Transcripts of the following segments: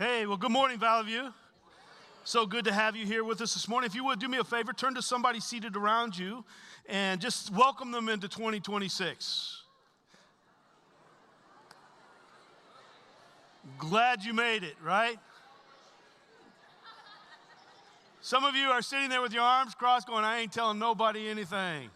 Hey, well, good morning, Valley View. So good to have you here with us this morning. If you would do me a favor, turn to somebody seated around you and just welcome them into 2026. Glad you made it, right? Some of you are sitting there with your arms crossed going, I ain't telling nobody anything.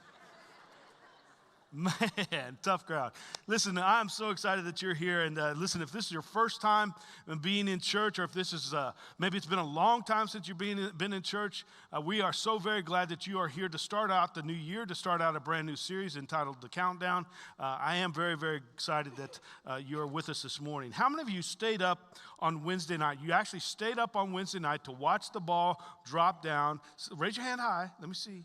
Man, tough crowd. Listen, I'm so excited that you're here. And listen, if this is your first time being in church, or if this is, maybe it's been a long time since you've been in church, we are so very glad that you are here to start out the new year, to start out a brand new series entitled The Countdown. I am very, very excited that you are with us this morning. How many of you stayed up on Wednesday night? You actually stayed up on Wednesday night to watch the ball drop down. Raise your hand high. Let me see.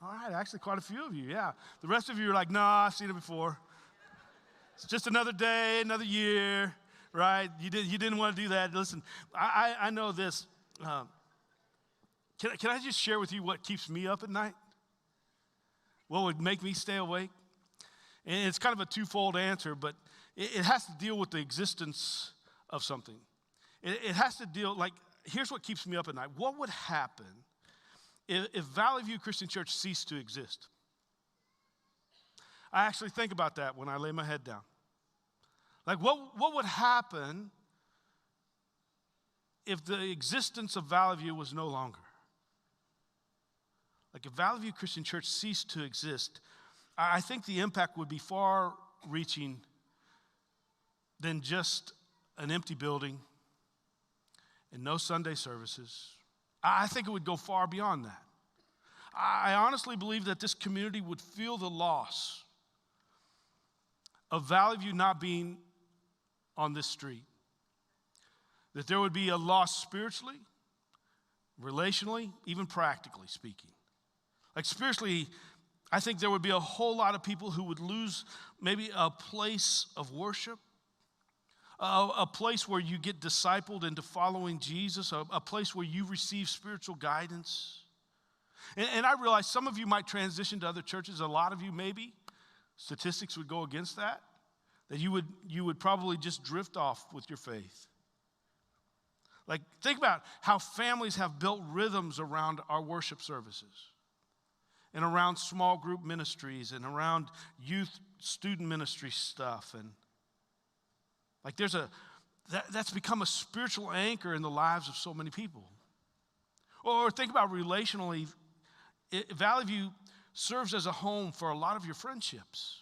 All right, actually quite a few of you, yeah. The rest of you are like, nah, I've seen it before. It's just another day, another year, right? You didn't want to do that. Listen, I know this. Can I just share with you what keeps me up at night? What would make me stay awake? And it's kind of a twofold answer, but it has to deal with the existence of something. It has to deal, like, here's what keeps me up at night. What would happen if Valley View Christian Church ceased to exist? I actually think about that when I lay my head down. Like, what would happen if the existence of Valley View was no longer? Like, if Valley View Christian Church ceased to exist, I think the impact would be far-reaching than just an empty building and no Sunday services. I think it would go far beyond that. I honestly believe that this community would feel the loss of Valley View not being on this street. That there would be a loss spiritually, relationally, even practically speaking. Like spiritually, I think there would be a whole lot of people who would lose maybe a place of worship, a place where you get discipled into following Jesus, a place where you receive spiritual guidance. And I realize some of you might transition to other churches. A lot of you maybe. Statistics would go against that you would probably just drift off with your faith. Like, think about how families have built rhythms around our worship services and around small group ministries and around youth student ministry stuff. And like that's become a spiritual anchor in the lives of so many people. Or think about relationally, Valley View serves as a home for a lot of your friendships.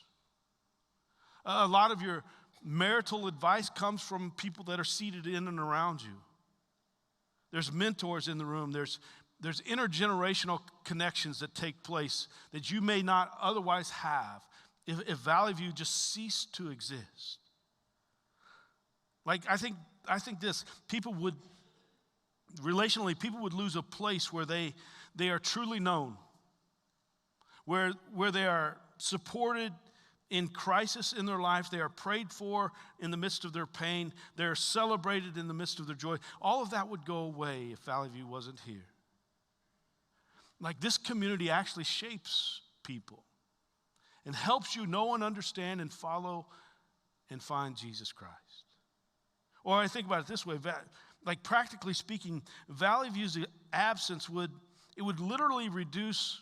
A lot of your marital advice comes from people that are seated in and around you. There's mentors in the room. There's intergenerational connections that take place that you may not otherwise have if Valley View just ceased to exist. Like, I think this, people would lose a place where they are truly known, where they are supported in crisis in their life, they are prayed for in the midst of their pain, they're celebrated in the midst of their joy. All of that would go away if Valley View wasn't here. Like, this community actually shapes people and helps you know and understand and follow and find Jesus Christ. Or I think about it this way, like practically speaking, Valley View's absence would literally reduce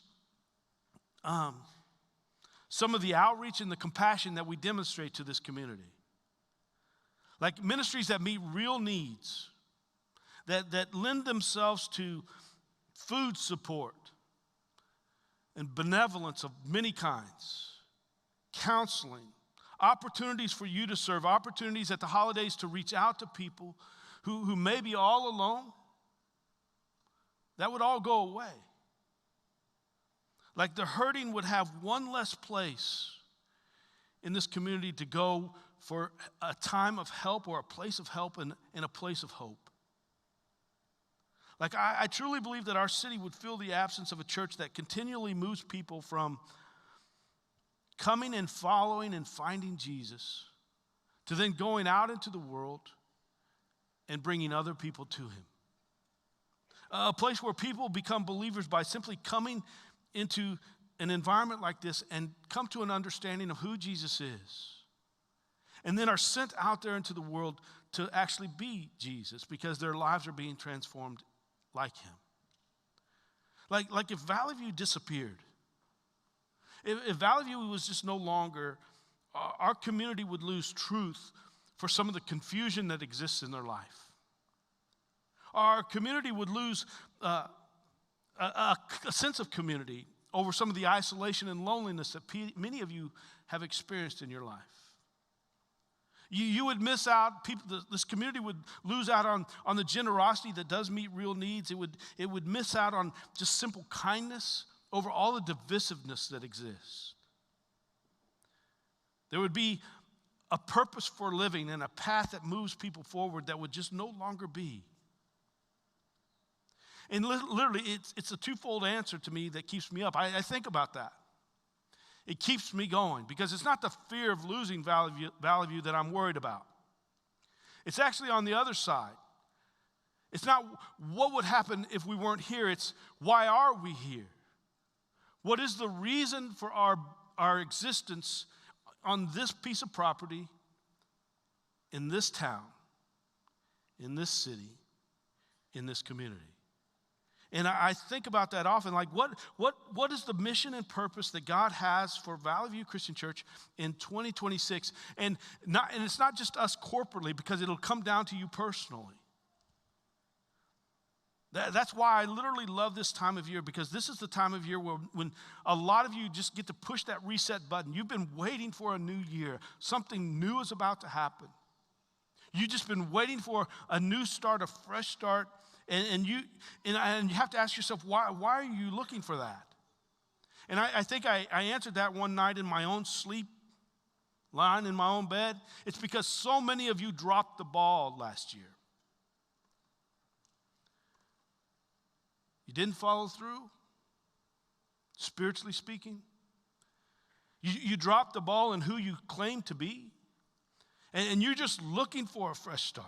some of the outreach and the compassion that we demonstrate to this community. Like ministries that meet real needs, that lend themselves to food support and benevolence of many kinds, counseling, opportunities for you to serve, opportunities at the holidays to reach out to people who may be all alone. That would all go away. Like the hurting would have one less place in this community to go for a time of help or a place of help and a place of hope. Like I truly believe that our city would feel the absence of a church that continually moves people from coming and following and finding Jesus to then going out into the world and bringing other people to him. A place where people become believers by simply coming into an environment like this and come to an understanding of who Jesus is. and then are sent out there into the world to actually be Jesus because their lives are being transformed like him. Like if Valley View disappeared, if Valley View was just no longer, our community would lose truth for some of the confusion that exists in their life. Our community would lose a sense of community over some of the isolation and loneliness that many of you have experienced in your life. You would miss out, this community would lose out on the generosity that does meet real needs. It would miss out on just simple kindness over all the divisiveness that exists. There would be a purpose for living and a path that moves people forward that would just no longer be. And literally, it's a twofold answer to me that keeps me up. I think about that. It keeps me going because it's not the fear of losing Valley View that I'm worried about. It's actually on the other side. It's not what would happen if we weren't here. It's why are we here? What is the reason for our existence on this piece of property, in this town, in this city, in this community? And I think about that often, like what is the mission and purpose that God has for Valley View Christian Church in 2026? And it's not just us corporately, because it'll come down to you personally. That's why I literally love this time of year, because this is the time of year when a lot of you just get to push that reset button. You've been waiting for a new year. Something new is about to happen. You've just been waiting for a new start, a fresh start. And you have to ask yourself, why are you looking for that? And I think I answered that one night in my own sleep, lying in my own bed. It's because so many of you dropped the ball last year. You didn't follow through, spiritually speaking. You dropped the ball in who you claim to be. And you're just looking for a fresh start.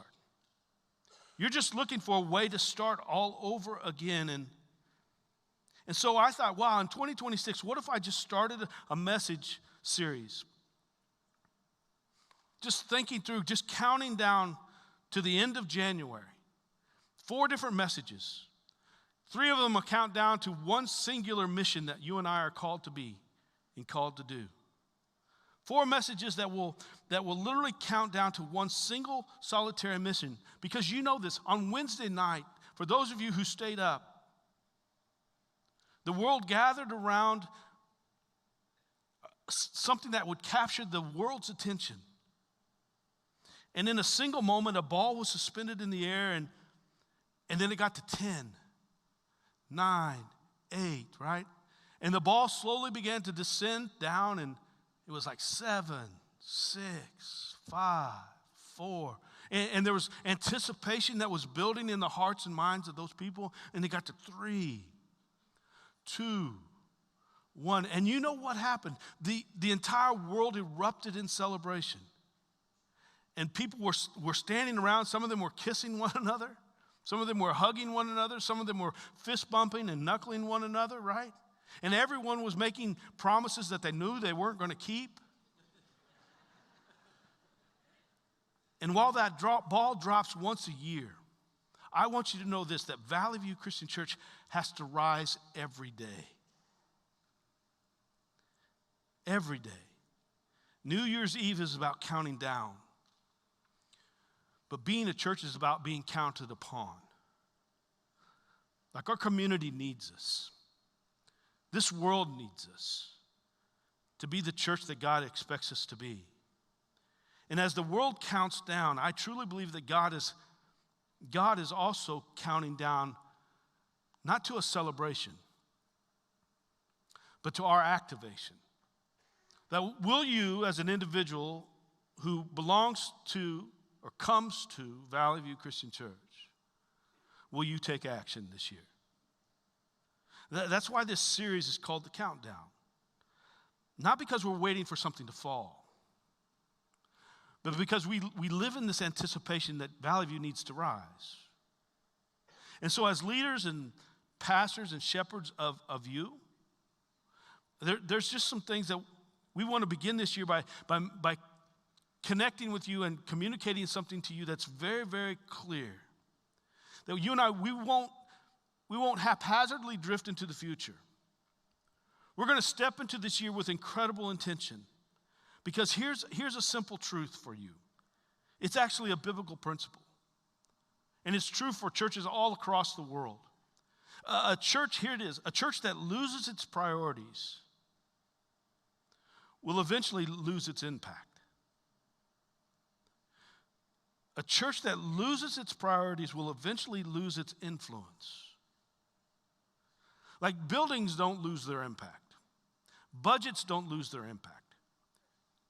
You're just looking for a way to start all over again. And so I thought, wow, in 2026, what if I just started a message series? Just thinking through, just counting down to the end of January. 4 different messages. 3 of them will count down to one singular mission that you and I are called to be and called to do. 4 messages that will literally count down to one single solitary mission. Because you know this, on Wednesday night, for those of you who stayed up, the world gathered around something that would capture the world's attention. And in a single moment, a ball was suspended in the air, and then it got to 10, 9, 8, right? And the ball slowly began to descend down, and it was like 7, 6, 5, 4. And there was anticipation that was building in the hearts and minds of those people. And they got to 3, 2, 1. And you know what happened? The entire world erupted in celebration. And people were standing around. Some of them were kissing one another. Some of them were hugging one another. Some of them were fist bumping and knuckling one another, right? And everyone was making promises that they knew they weren't going to keep. And while that ball drops once a year, I want you to know this, that Valley View Christian Church has to rise every day. Every day. New Year's Eve is about counting down. But being a church is about being counted upon. Like our community needs us. This world needs us to be the church that God expects us to be. And as the world counts down, I truly believe that God is also counting down, not to a celebration, but to our activation. That will you, as an individual who belongs to or comes to Valley View Christian Church, will you take action this year? That's why this series is called The Countdown. Not because we're waiting for something to fall, but because we live in this anticipation that Valley View needs to rise. And so as leaders and pastors and shepherds of you, there's just some things that we want to begin this year by connecting with you and communicating something to you that's very, very clear. That you and I, we won't haphazardly drift into the future. We're going to step into this year with incredible intention. Because here's a simple truth for you. It's actually a biblical principle. And it's true for churches all across the world. A church, here it is, a church that loses its priorities will eventually lose its impact. A church that loses its priorities will eventually lose its influence. Like buildings don't lose their impact. Budgets don't lose their impact.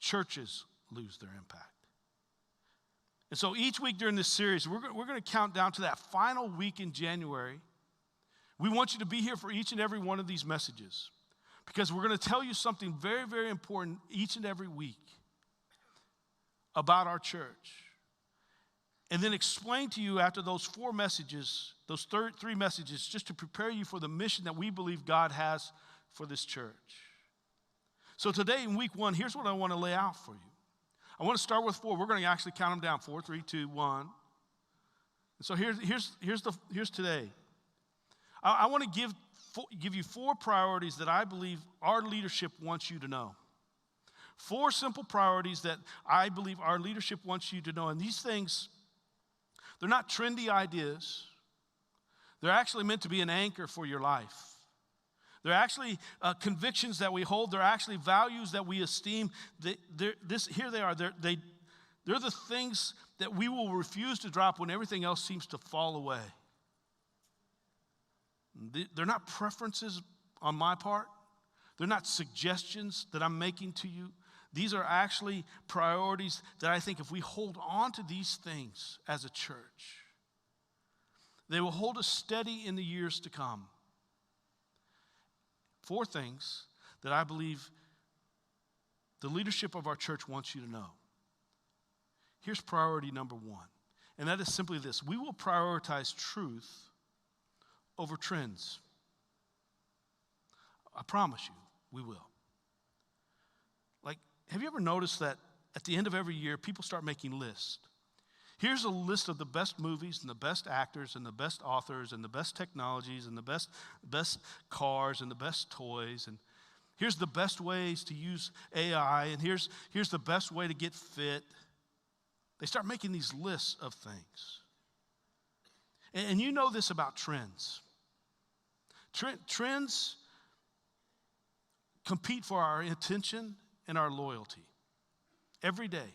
Churches lose their impact. And so each week during this series, we're going to count down to that final week in January. We want you to be here for each and every one of these messages because we're going to tell you something very, very important each and every week about our church. And then explain to you after those 4 messages, those 3 messages, just to prepare you for the mission that we believe God has for this church. So today in week 1, here's what I want to lay out for you. I want to start with 4. We're going to actually count them down. 4, 3, 2, 1. And so here's today. I want to give you 4 priorities that I believe our leadership wants you to know. 4 simple priorities that I believe our leadership wants you to know. And these things, they're not trendy ideas. They're actually meant to be an anchor for your life. They're actually convictions that we hold. They're actually values that we esteem. Here they are. They're the things that we will refuse to drop when everything else seems to fall away. They're not preferences on my part. They're not suggestions that I'm making to you. These are actually priorities that I think if we hold on to these things as a church, they will hold us steady in the years to come. 4 things that I believe the leadership of our church wants you to know. Here's priority number 1, and that is simply this. We will prioritize truth over trends. I promise you, we will. Like, have you ever noticed that at the end of every year, people start making lists? Here's a list of the best movies and the best actors and the best authors and the best technologies and the best cars and the best toys. And here's the best ways to use AI. And here's the best way to get fit. They start making these lists of things. And you know this about trends. Trends compete for our attention and our loyalty every day.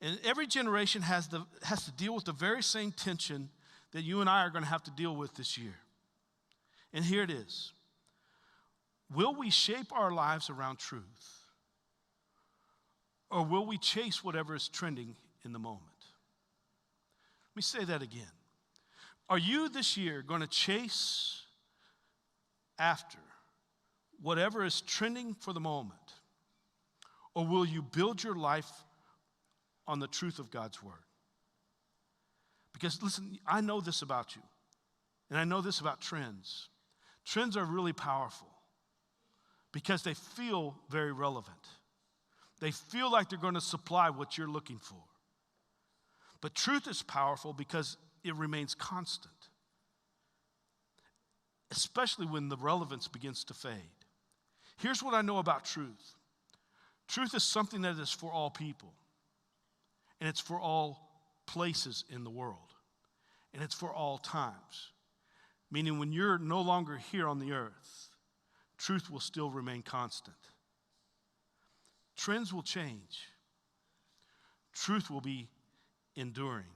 And every generation has to deal with the very same tension that you and I are going to have to deal with this year. And here it is. Will we shape our lives around truth? Or will we chase whatever is trending in the moment? Let me say that again. Are you this year going to chase after whatever is trending for the moment? Or will you build your life on the truth of God's word? Because listen, I know this about you, and I know this about trends. Trends are really powerful because they feel very relevant. They feel like they're going to supply what you're looking for. But truth is powerful because it remains constant, especially when the relevance begins to fade. Here's what I know about truth. Truth is something that is for all people. And it's for all places in the world. And it's for all times. Meaning when you're no longer here on the earth, truth will still remain constant. Trends will change. Truth will be enduring.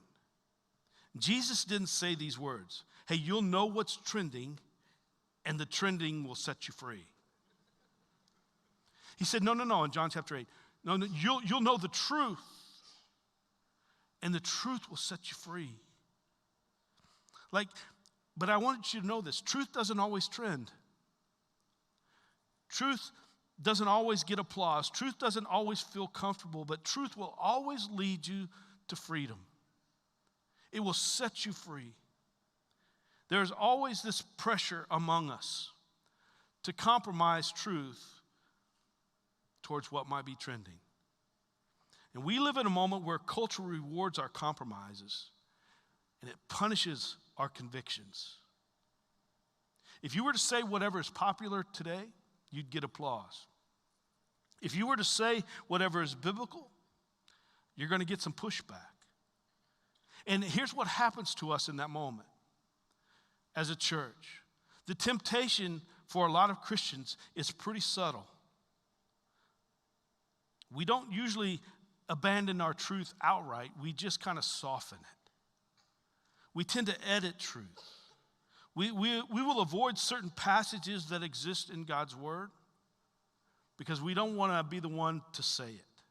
Jesus didn't say these words. Hey, you'll know what's trending, and the trending will set you free. He said, no, in John chapter 8. No, you'll know the truth. And the truth will set you free. But I want you to know this. Truth doesn't always trend. Truth doesn't always get applause. Truth doesn't always feel comfortable, but truth will always lead you to freedom. It will set you free. There's always this pressure among us to compromise truth towards what might be trending. And we live in a moment where culture rewards our compromises and it punishes our convictions. If you were to say whatever is popular today, you'd get applause. If you were to say whatever is biblical, you're going to get some pushback. And here's what happens to us in that moment as a church. The temptation for a lot of Christians is pretty subtle. We don't usually abandon our truth outright. We just kind of soften it. We tend to edit truth. We will avoid certain passages that exist in God's word because we don't want to be the one to say it.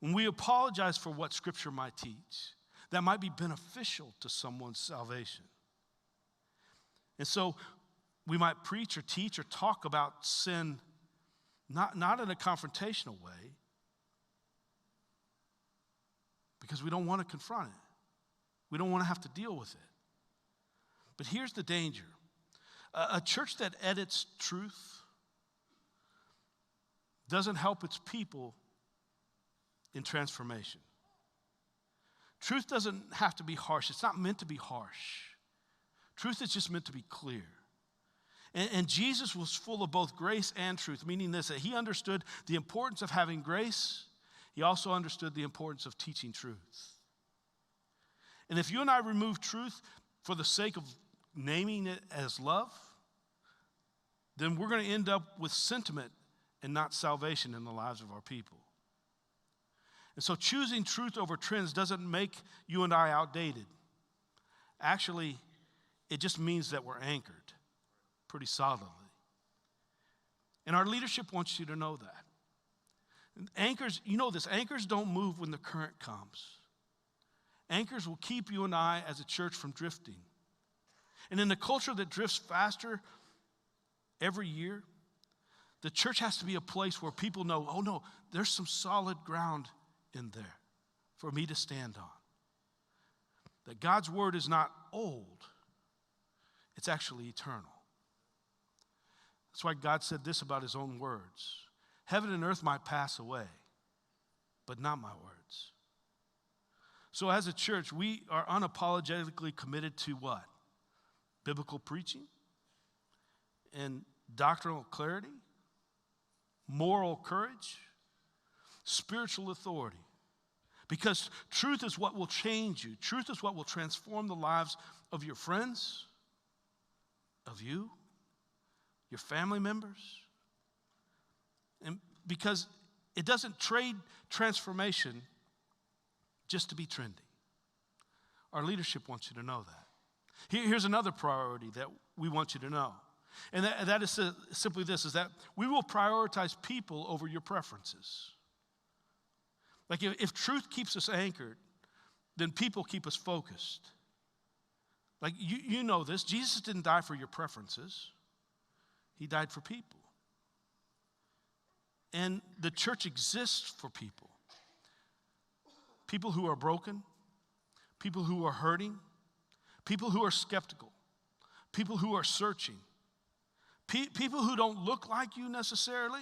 When we apologize for what Scripture might teach, that might be beneficial to someone's salvation. And so we might preach or teach or talk about sin not in a confrontational way because we don't want to confront it. We don't want to have to deal with it. But here's the danger. A church that edits truth doesn't help its people in transformation. Truth doesn't have to be harsh. It's not meant to be harsh. Truth is just meant to be clear. And Jesus was full of both grace and truth, meaning this, that he understood the importance of having grace. He also understood the importance of teaching truth. And if you and I remove truth for the sake of naming it as love, then we're going to end up with sentiment and not salvation in the lives of our people. And so choosing truth over trends doesn't make you and I outdated. Actually, it just means that we're anchored pretty solidly. And our leadership wants you to know that. Anchors, you know this, anchors don't move when the current comes. Anchors will keep you and I as a church from drifting. And in a culture that drifts faster every year, the church has to be a place where people know, oh no, there's some solid ground in there for me to stand on. That God's word is not old, it's actually eternal. That's why God said this about his own words. Heaven and earth might pass away, but not my words. So as a church, we are unapologetically committed to what? Biblical preaching and doctrinal clarity, moral courage, spiritual authority. Because truth is what will change you. Truth is what will transform the lives of your friends, of you, your family members. And because it doesn't trade transformation just to be trendy. Our leadership wants you to know that. Here's another priority that we want you to know. And that is simply this, is that we will prioritize people over your preferences. Like if truth keeps us anchored, then people keep us focused. Like you know this, Jesus didn't die for your preferences. He died for people. And the church exists for people. People who are broken, people who are hurting, people who are skeptical, people who are searching, people who don't look like you necessarily,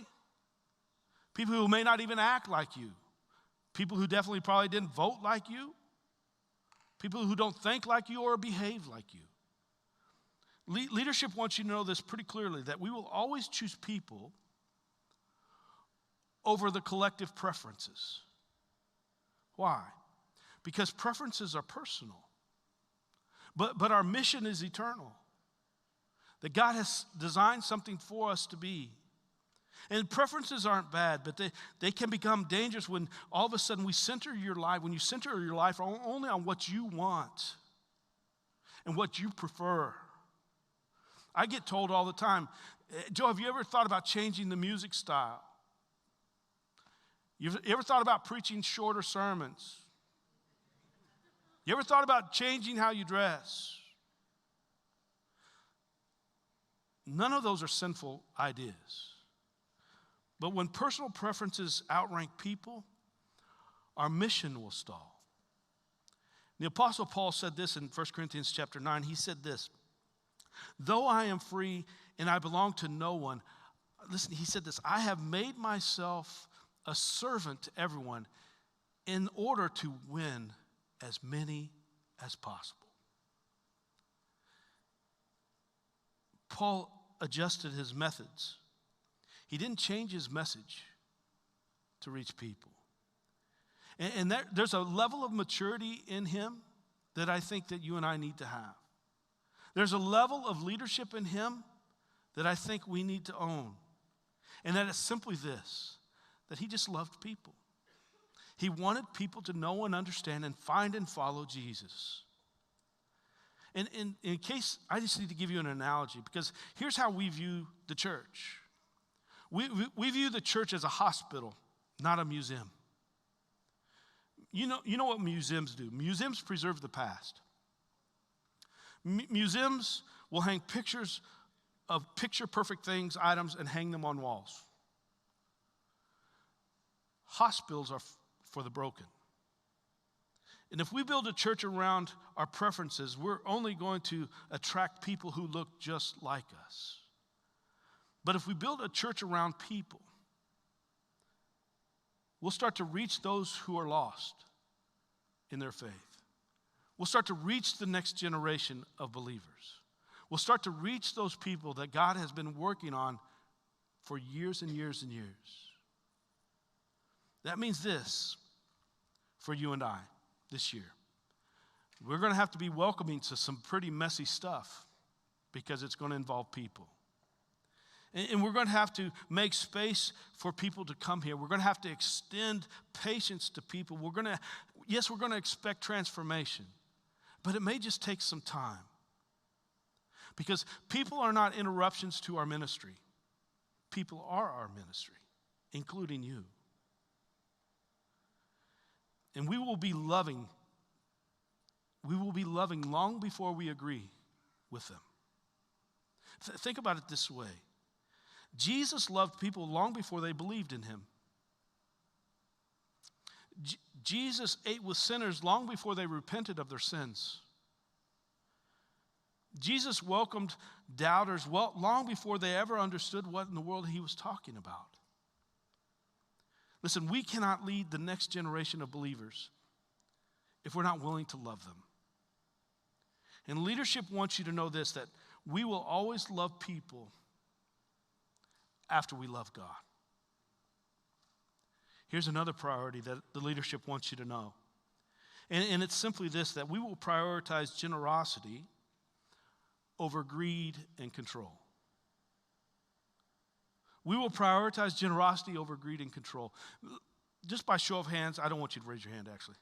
people who may not even act like you, people who definitely probably didn't vote like you, people who don't think like you or behave like you. Leadership wants you to know this pretty clearly, that we will always choose people over the collective preferences. Why? Because preferences are personal. But our mission is eternal. That God has designed something for us to be. And preferences aren't bad, but they can become dangerous when all of a sudden we center your life, when you center your life only on what you want and what you prefer. I get told all the time, Joe, have you ever thought about changing the music style? You ever thought about preaching shorter sermons? You ever thought about changing how you dress? None of those are sinful ideas. But when personal preferences outrank people, our mission will stall. The Apostle Paul said this in 1 Corinthians chapter 9. He said this, though I am free and I belong to no one, listen, he said this, I have made myself a servant to everyone in order to win as many as possible. Paul adjusted his methods. He didn't change his message to reach people. And there's a level of maturity in him that I think that you and I need to have. There's a level of leadership in him that I think we need to own. And that is simply this, that he just loved people. He wanted people to know and understand and find and follow Jesus. And in case, I just need to give you an analogy, because here's how we view the church. We view the church as a hospital, not a museum. You know what museums do? Museums preserve the past. Museums will hang pictures of picture-perfect things, items, and hang them on walls. Hospitals are for the broken. And if we build a church around our preferences, we're only going to attract people who look just like us. But if we build a church around people, we'll start to reach those who are lost in their faith. We'll start to reach the next generation of believers. We'll start to reach those people that God has been working on for years and years and years. That means this for you and I this year. We're going to have to be welcoming to some pretty messy stuff because it's going to involve people. And we're going to have to make space for people to come here. We're going to have to extend patience to people. We're going to expect transformation, but it may just take some time. Because people are not interruptions to our ministry. People are our ministry, including you. And we will be loving long before we agree with them. Think about it this way. Jesus loved people long before they believed in him. Jesus ate with sinners long before they repented of their sins. Jesus welcomed doubters long before they ever understood what in the world he was talking about. Listen, we cannot lead the next generation of believers if we're not willing to love them. And leadership wants you to know this, that we will always love people after we love God. Here's another priority that the leadership wants you to know. And it's simply this, that we will prioritize generosity over greed and control. We will prioritize generosity over greed and control. Just by show of hands, I don't want you to raise your hand actually.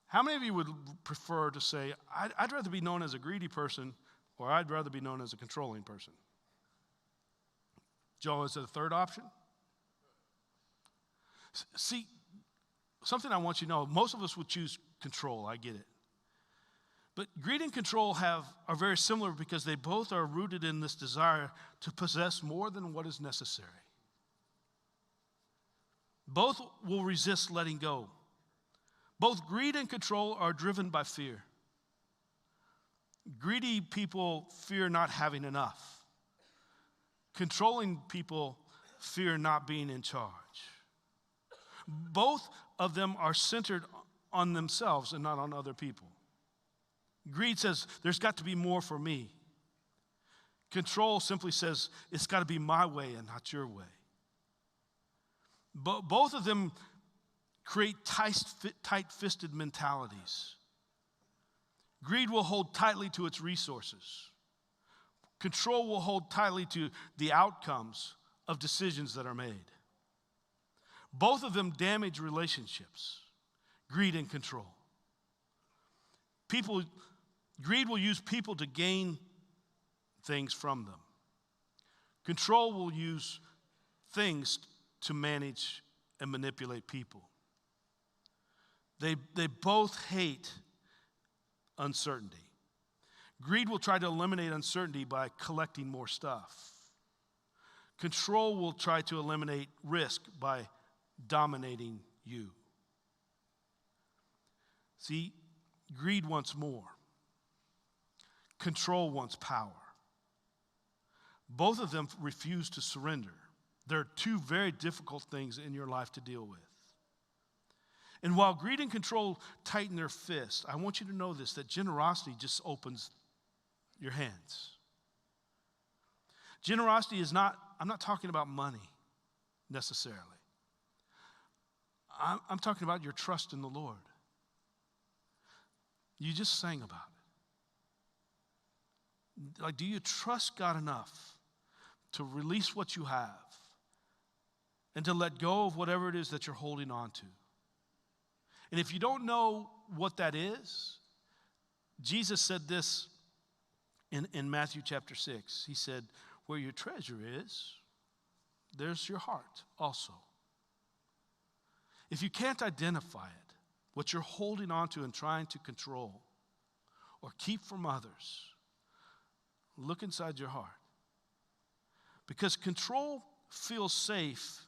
How many of you would prefer to say, I'd rather be known as a greedy person, or I'd rather be known as a controlling person? Joe, is it a third option? See, something I want you to know, most of us would choose control, I get it. But greed and control are very similar because they both are rooted in this desire to possess more than what is necessary. Both will resist letting go. Both greed and control are driven by fear. Greedy people fear not having enough. Controlling people fear not being in charge. Both of them are centered on themselves and not on other people. Greed says, there's got to be more for me. Control simply says, it's got to be my way and not your way. Both of them create tight-fisted mentalities. Greed will hold tightly to its resources. Control will hold tightly to the outcomes of decisions that are made. Both of them damage relationships, greed and control. Greed will use people to gain things from them. Control will use things to manage and manipulate people. They both hate uncertainty. Greed will try to eliminate uncertainty by collecting more stuff. Control will try to eliminate risk by dominating you. See, greed wants more. Control wants power. Both of them refuse to surrender. There are two very difficult things in your life to deal with. And while greed and control tighten their fists, I want you to know this, that generosity just opens your hands. Generosity is not, I'm not talking about money necessarily. I'm talking about your trust in the Lord. You just sang about it. Like, do you trust God enough to release what you have and to let go of whatever it is that you're holding on to? And if you don't know what that is, Jesus said this in Matthew chapter 6. He said, where your treasure is, there's your heart also. If you can't identify it, what you're holding on to and trying to control or keep from others, look inside your heart. Because control feels safe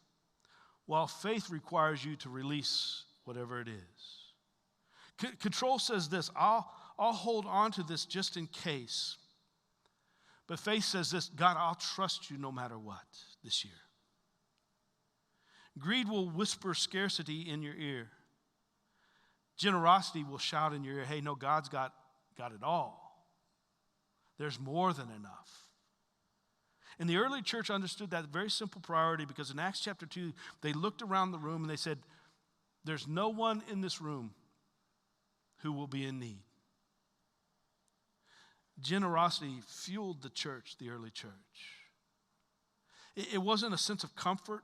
while faith requires you to release whatever it is. Control says this, I'll hold on to this just in case. But faith says this, God, I'll trust you no matter what this year. Greed will whisper scarcity in your ear. Generosity will shout in your ear, hey, no, God's got it all. There's more than enough. And the early church understood that very simple priority because in Acts chapter 2, they looked around the room and they said, there's no one in this room who will be in need. Generosity fueled the church, the early church. It wasn't a sense of comfort.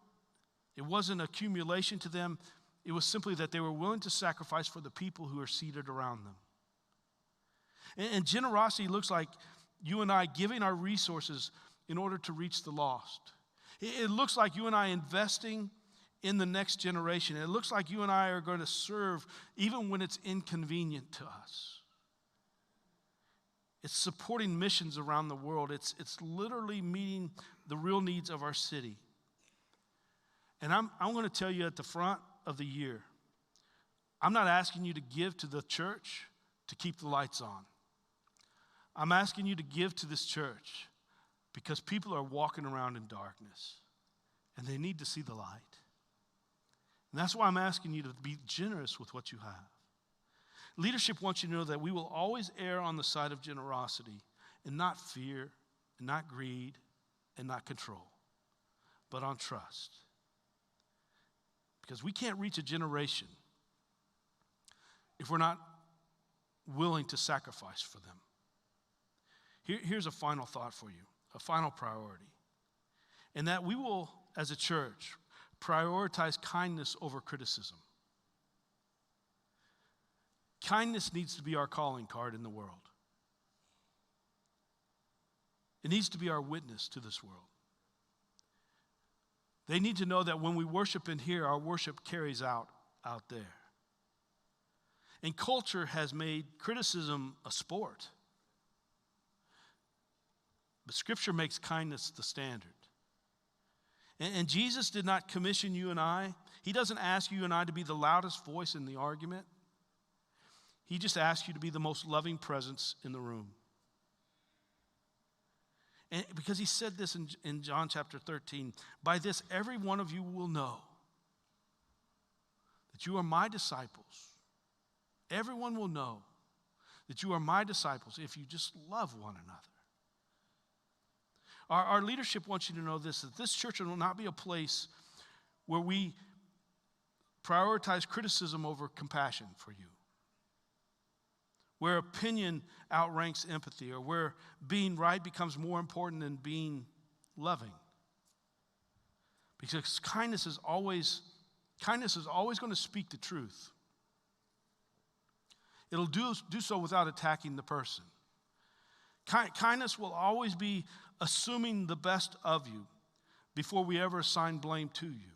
It wasn't accumulation to them. It was simply that they were willing to sacrifice for the people who are seated around them. And generosity looks like you and I giving our resources in order to reach the lost. It looks like you and I investing in the next generation. It looks like you and I are going to serve even when it's inconvenient to us. It's supporting missions around the world. It's literally meeting the real needs of our city. And I'm going to tell you at the front of the year, I'm not asking you to give to the church to keep the lights on. I'm asking you to give to this church because people are walking around in darkness and they need to see the light. And that's why I'm asking you to be generous with what you have. Leadership wants you to know that we will always err on the side of generosity and not fear and not greed and not control, but on trust. Because we can't reach a generation if we're not willing to sacrifice for them. Here's a final thought for you, a final priority. And that we will, as a church, prioritize kindness over criticism. Kindness needs to be our calling card in the world. It needs to be our witness to this world. They need to know that when we worship in here, our worship carries out there. And culture has made criticism a sport. But Scripture makes kindness the standard. And Jesus did not commission you and I. He doesn't ask you and I to be the loudest voice in the argument. He just asks you to be the most loving presence in the room. And because he said this in John chapter 13, by this every one of you will know that you are my disciples. Everyone will know that you are my disciples if you just love one another. Our leadership wants you to know this, that this church will not be a place where we prioritize criticism over compassion for you, where opinion outranks empathy, or where being right becomes more important than being loving. Because kindness is always going to speak the truth. It'll do so without attacking the person. Kindness will always be assuming the best of you before we ever assign blame to you.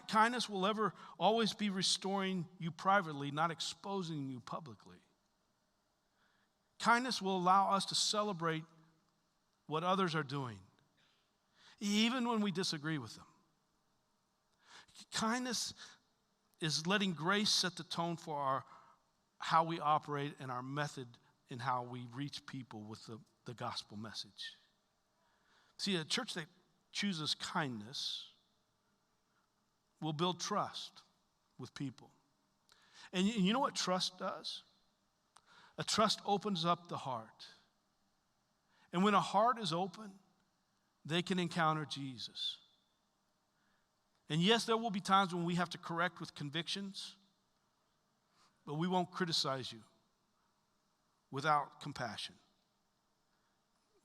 Kindness will always be restoring you privately, not exposing you publicly. Kindness will allow us to celebrate what others are doing, even when we disagree with them. Kindness is letting grace set the tone for how we operate and our method in how we reach people with the gospel message. See, a church chooses kindness will build trust with people. And you know what trust does? A trust opens up the heart. And when a heart is open, they can encounter Jesus. And yes, there will be times when we have to correct with convictions, but we won't criticize you without compassion.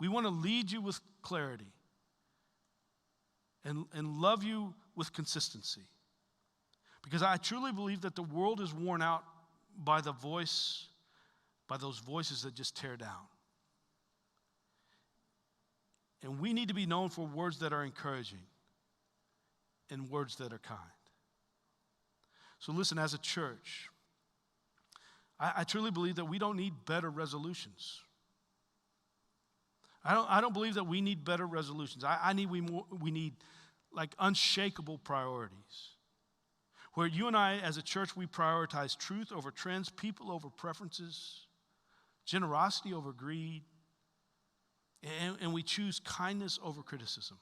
We want to lead you with clarity and love you with consistency. Because I truly believe that the world is worn out by those voices that just tear down. And we need to be known for words that are encouraging and words that are kind. So listen, as a church, I truly believe that we don't need better resolutions. I don't believe that we need better resolutions. We need like unshakable priorities. Where you and I as a church, we prioritize truth over trends, people over preferences, generosity over greed, and we choose kindness over criticism.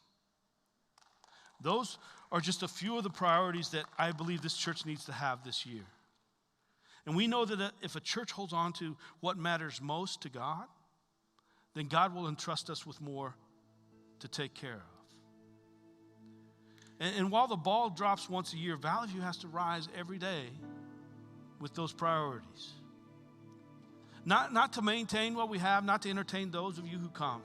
Those are just a few of the priorities that I believe this church needs to have this year. And we know that if a church holds on to what matters most to God, then God will entrust us with more to take care of. And while the ball drops once a year, Valley View has to rise every day with those priorities. Not to maintain what we have, not to entertain those of you who come,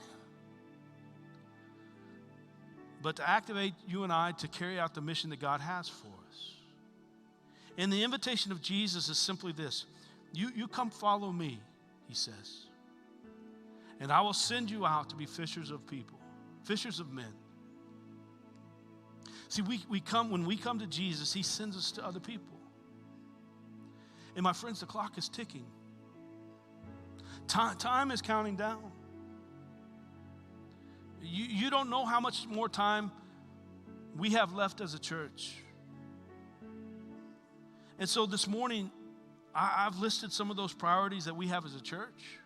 but to activate you and I to carry out the mission that God has for us. And the invitation of Jesus is simply this: you come follow me, he says, and I will send you out to be fishers of people, fishers of men. See, when we come to Jesus, he sends us to other people. And my friends, the clock is ticking. Time is counting down. You don't know how much more time we have left as a church. And so this morning, I've listed some of those priorities that we have as a church.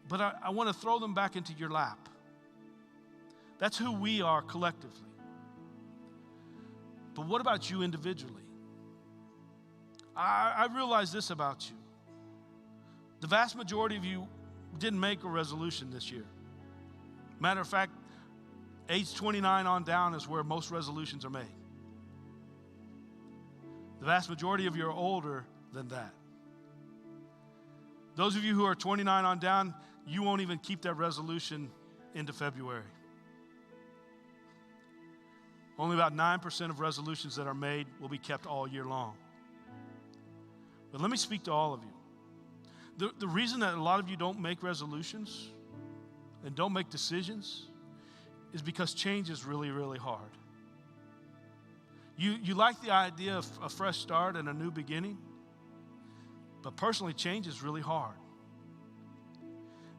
But I want to throw them back into your lap. That's who we are collectively. But what about you individually? I realize this about you. The vast majority of you didn't make a resolution this year. Matter of fact, age 29 on down is where most resolutions are made. The vast majority of you are older than that. Those of you who are 29 on down, you won't even keep that resolution into February. Only about 9% of resolutions that are made will be kept all year long. But let me speak to all of you. The reason that a lot of you don't make resolutions and don't make decisions is because change is really, really hard. You like the idea of a fresh start and a new beginning, but personally, change is really hard.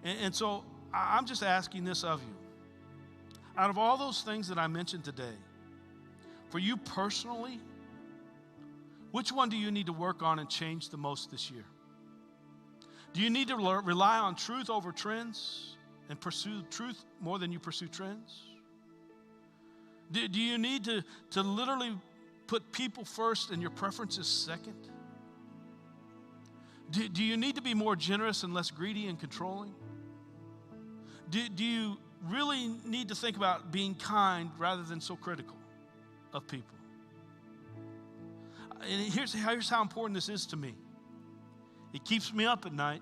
And so I'm just asking this of you. Out of all those things that I mentioned today, for you personally, which one do you need to work on and change the most this year? Do you need to rely on truth over trends and pursue truth more than you pursue trends? Do you need to literally put people first and your preferences second? Do you need to be more generous and less greedy and controlling? Do you really need to think about being kind rather than so critical of people? And here's how important this is to me. It keeps me up at night.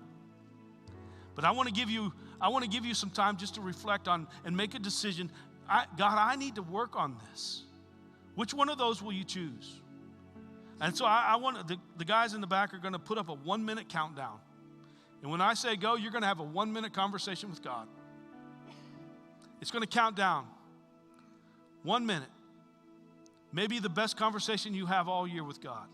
But I want to give you some time just to reflect on and make a decision. God, I need to work on this. Which one of those will you choose? And so I want the guys in the back are going to put up a 1-minute countdown. And when I say go, you're going to have a 1-minute conversation with God. It's going to count down. 1 minute. Maybe the best conversation you have all year with God.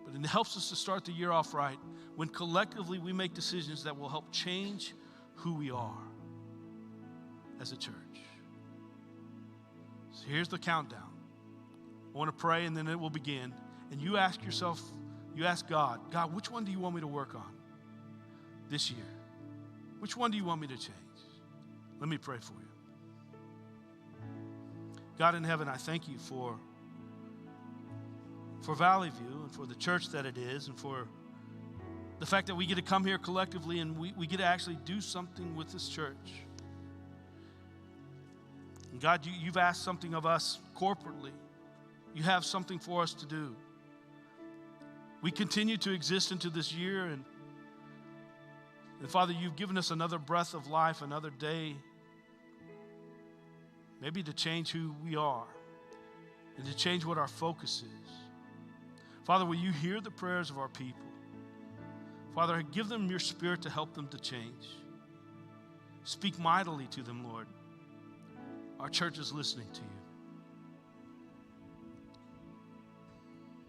But it helps us to start the year off right when collectively we make decisions that will help change who we are as a church. So here's the countdown. I want to pray and then it will begin. And you ask yourself, you ask God, which one do you want me to work on this year? Which one do you want me to change? Let me pray for you. God in heaven, I thank you for Valley View and for the church that it is, and for the fact that we get to come here collectively and we get to actually do something with this church. And God, you've asked something of us corporately. You have something for us to do. We continue to exist into this year, and Father, you've given us another breath of life, another day, maybe to change who we are and to change what our focus is. Father, will you hear the prayers of our people? Father, give them your Spirit to help them to change. Speak mightily to them, Lord. Our church is listening to you.